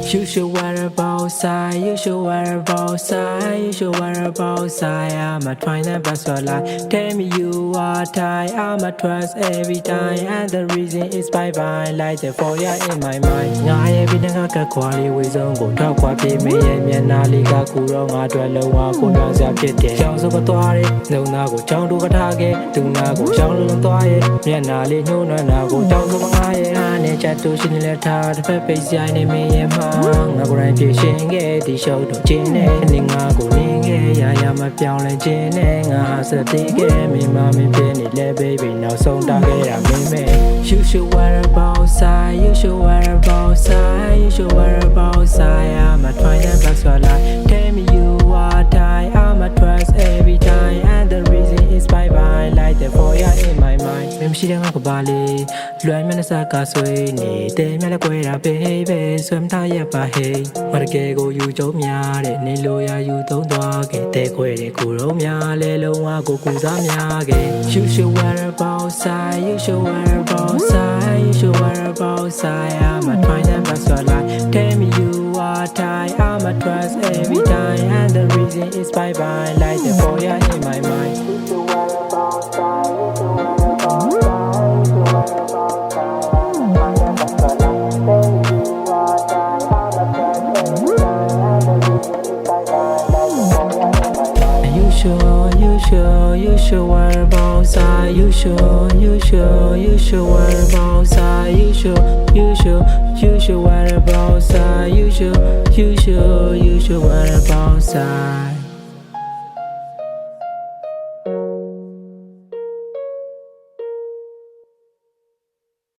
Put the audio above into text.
You should worry about side, you should worry about side, you should worry about side. I'ma try that best for life. Tell me you are tired, I'ma trust every time. And the reason is bye bye, like the fire in my mind. Nga every day I quality with on go talk what they may and Nalika Kuro, I dwell on go down the pit. Young so go no nago, John do a target, do nago, John don't die. Yanali, no, no, go down to my eye, chat to shin let her, the pepper, me and my. ငါကိုယ်တိုင်ဖြစ်ရှင်ခဲ့ဒီရှုပ်တော့ခြင်းနဲ့နေငါကိုနေခဲ့ရရမပြောင်းလဲခြင်းနဲ့ငါဟာစတဲ့ကဲမိမမင်းပြနေလဲ baby နောက်ဆုံးတာခဲ့ရမင်းမဲ You should worry about side you should worry about side you should worry about side I'ma try that best for life tell me you are tired I'ma trust every time and the reason is bye bye like the fire in my mind မမရှိတဲ့ငါကပါလေလွယ်မျက်နှာစာကဆွေးနေတဲ့မျက်လက်ကွဲတာ baby ဆွမ်းထားရပါဟေးမရကဲကိုယူကြုံများတဲ့နေလိုရာယူသုံးသွားခဲ့တဲ့ခွဲတဲ့ကိုရုံးများလဲလုံးဝကိုကူစားများခဲ့ You should worry about side you should worry about side you should worry about side I'ma try that best for life tell me you are tired I'ma trust every time and the reason is bye bye like the fire in my mind You should worry about side you should worry about side you should worry about side I'ma try that best for life tell me you are tired I'ma trust every time and the reason is bye bye like the fire in my mind You should worry about side you should worry about side you should worry about side you should worry about side